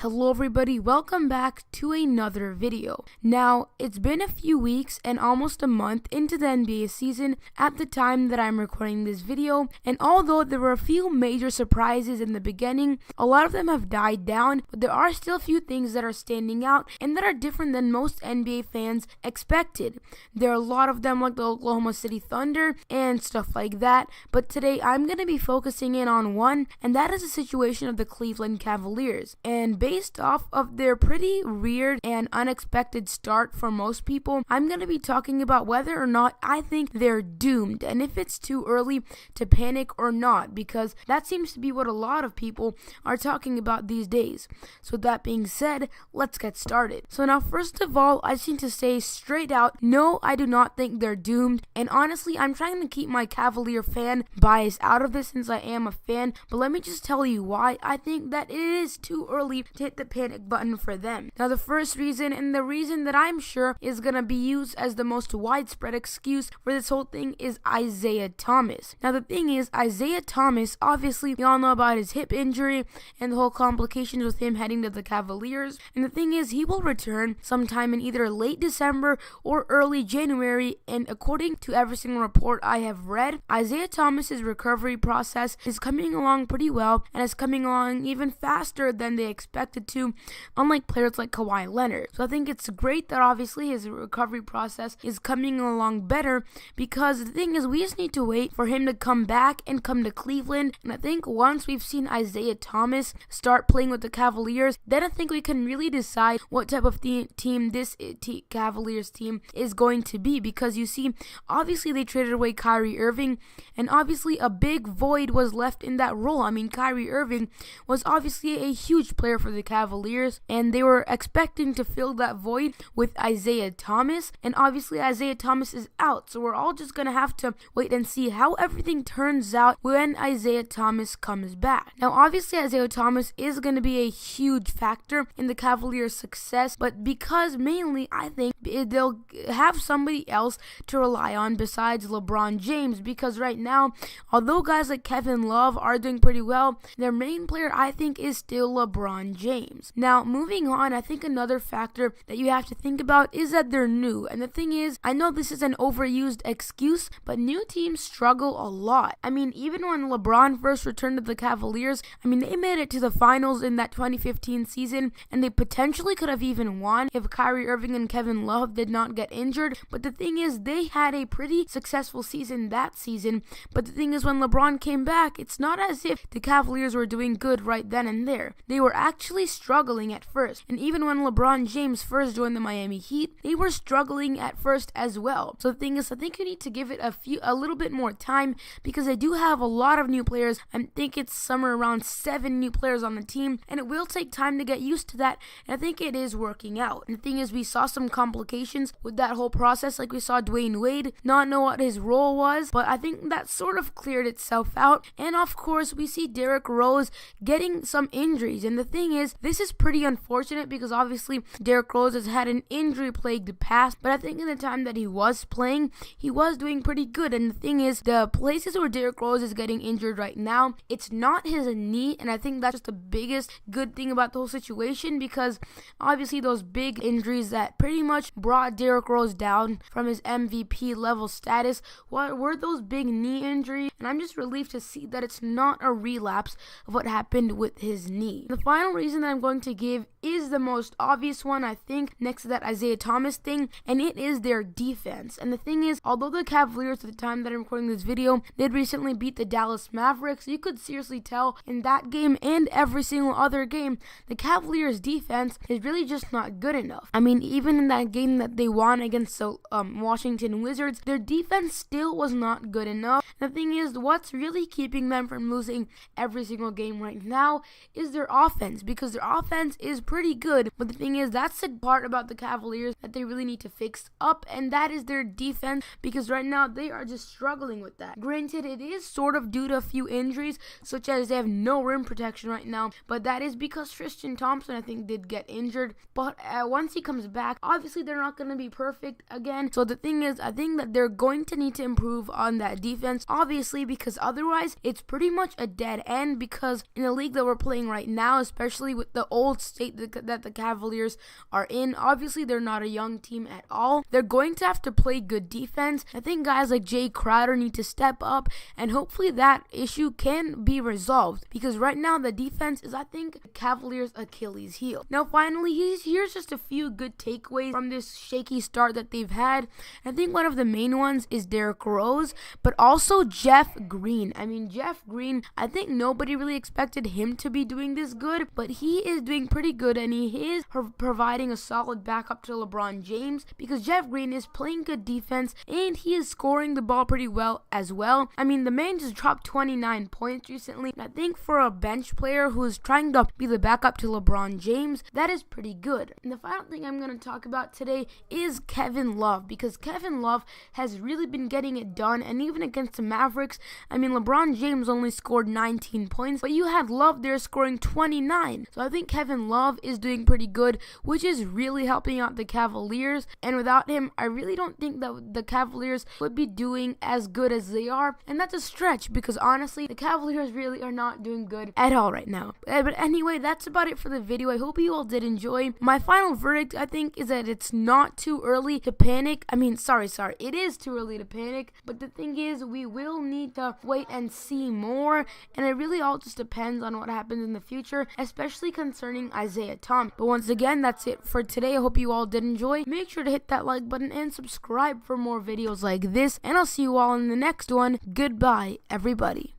Hello everybody, welcome back to another video. Now, it's been a few weeks and almost a month into the NBA season at the time that I'm recording this video, and although there were a few major surprises in the beginning, a lot of them have died down, but there are still a few things that are standing out and that are different than most NBA fans expected. There are a lot of them like the Oklahoma City Thunder and stuff like that, but today I'm going to be focusing in on one, and that is the situation of the Cleveland Cavaliers. And based off of their pretty weird and unexpected start for most people, I'm going to be talking about whether or not I think they're doomed and if it's too early to panic or not, because that seems to be what a lot of people are talking about these days. So that being said, let's get started. So now, first of all, I just need to say straight out, no, I do not think they're doomed, and honestly, I'm trying to keep my Cavalier fan bias out of this since I am a fan, but let me just tell you why I think that it is too early to hit the panic button for them. Now, the first reason, and the reason that I'm sure is going to be used as the most widespread excuse for this whole thing, is Isaiah Thomas. Now, the thing is, Isaiah Thomas, obviously, we all know about his hip injury and the whole complications with him heading to the Cavaliers, and the thing is, he will return sometime in either late December or early January, and according to every single report I have read, Isaiah Thomas's recovery process is coming along pretty well, and is coming along even faster than they expected to, unlike players like Kawhi Leonard. So I think it's great that obviously his recovery process is coming along better, because the thing is, we just need to wait for him to come back and come to Cleveland, and I think once we've seen Isaiah Thomas start playing with the Cavaliers, then I think we can really decide what type of team this Cavaliers team is going to be, because you see, obviously they traded away Kyrie Irving, and obviously a big void was left in that role. I mean, Kyrie Irving was obviously a huge player for the Cavaliers, and they were expecting to fill that void with Isaiah Thomas, and obviously Isaiah Thomas is out, so we're all just gonna have to wait and see how everything turns out when Isaiah Thomas comes back. Now, obviously Isaiah Thomas is going to be a huge factor in the Cavaliers' success, but because mainly I think they'll have somebody else to rely on besides LeBron James, because right now, although guys like Kevin Love are doing pretty well, their main player I think is still LeBron James. Now, moving on, I think another factor that you have to think about is that they're new, and the thing is, I know this is an overused excuse, but new teams struggle a lot. I mean, even when LeBron first returned to the Cavaliers, I mean, they made it to the finals in that 2015 season, and they potentially could have even won if Kyrie Irving and Kevin Love did not get injured, but the thing is, they had a pretty successful season that season, but the thing is, when LeBron came back, it's not as if the Cavaliers were doing good right then and there. They were actually struggling at first, and even when LeBron James first joined the Miami Heat, they were struggling at first as well. So the thing is, I think you need to give it a little bit more time, because they do have a lot of new players. I think it's somewhere around 7 new players on the team, and it will take time to get used to that, and I think it is working out. And the thing is, we saw some complications with that whole process, like we saw Dwayne Wade not know what his role was, but I think that sort of cleared itself out, and of course, we see Derrick Rose getting some injuries, and the thing is, this is pretty unfortunate, because obviously Derrick Rose has had an injury-plagued past, but I think in the time that he was playing, he was doing pretty good. And the thing is, the places where Derrick Rose is getting injured right now, it's not his knee, and I think that's just the biggest good thing about the whole situation, because obviously those big injuries that pretty much brought Derrick Rose down from his MVP level status were those big knee injuries, and I'm just relieved to see that it's not a relapse of what happened with his knee. The final reason that I'm going to give is the most obvious one, I think, next to that Isaiah Thomas thing, and it is their defense. And the thing is, although the Cavaliers at the time that I'm recording this video did recently beat the Dallas Mavericks, you could seriously tell in that game and every single other game, the Cavaliers defense is really just not good enough. I mean, even in that game that they won against the Washington Wizards, their defense still was not good enough. And the thing is, what's really keeping them from losing every single game right now is their offense, because their offense is pretty good. But the thing is, that's the part about the Cavaliers that they really need to fix up, and that is their defense, because right now they are just struggling with that. Granted, it is sort of due to a few injuries, such as they have no rim protection right now, but that is because Tristan Thompson, I think, did get injured. But once he comes back, obviously they're not going to be perfect again. So the thing is, I think that they're going to need to improve on that defense, obviously, because otherwise it's pretty much a dead end, because in the league that we're playing right now, especially with the old state that the Cavaliers are in, obviously they're not a young team at all. They're going to have to play good defense. I think guys like Jay Crowder need to step up, and hopefully that issue can be resolved, because right now the defense is, I think, the Cavaliers' Achilles heel. Now finally, here's just a few good takeaways from this shaky start that they've had. I think one of the main ones is Derrick Rose, but also Jeff Green. I mean, Jeff Green, I think nobody really expected him to be doing this good, but he is doing pretty good, and he is providing a solid backup to LeBron James, because Jeff Green is playing good defense and he is scoring the ball pretty well as well. I mean, the man just dropped 29 points recently. I think for a bench player who is trying to be the backup to LeBron James, that is pretty good. And the final thing I'm going to talk about today is Kevin Love, because Kevin Love has really been getting it done, and even against the Mavericks, I mean, LeBron James only scored 19 points, but you had Love there scoring 29. So I think Kevin Love is doing pretty good, which is really helping out the Cavaliers, and without him, I really don't think that the Cavaliers would be doing as good as they are, and that's a stretch, because honestly, the Cavaliers really are not doing good at all right now. But anyway, that's about it for the video. I hope you all did enjoy. My final verdict, I think, is that it's not too early to panic. I mean, sorry, it is too early to panic, but the thing is, we will need to wait and see more, and it really all just depends on what happens in the future, especially concerning Isaiah Thomas. But once again, that's it for today. I hope you all did enjoy. Make sure to hit that like button and subscribe for more videos like this, and I'll see you all in the next one. Goodbye, everybody.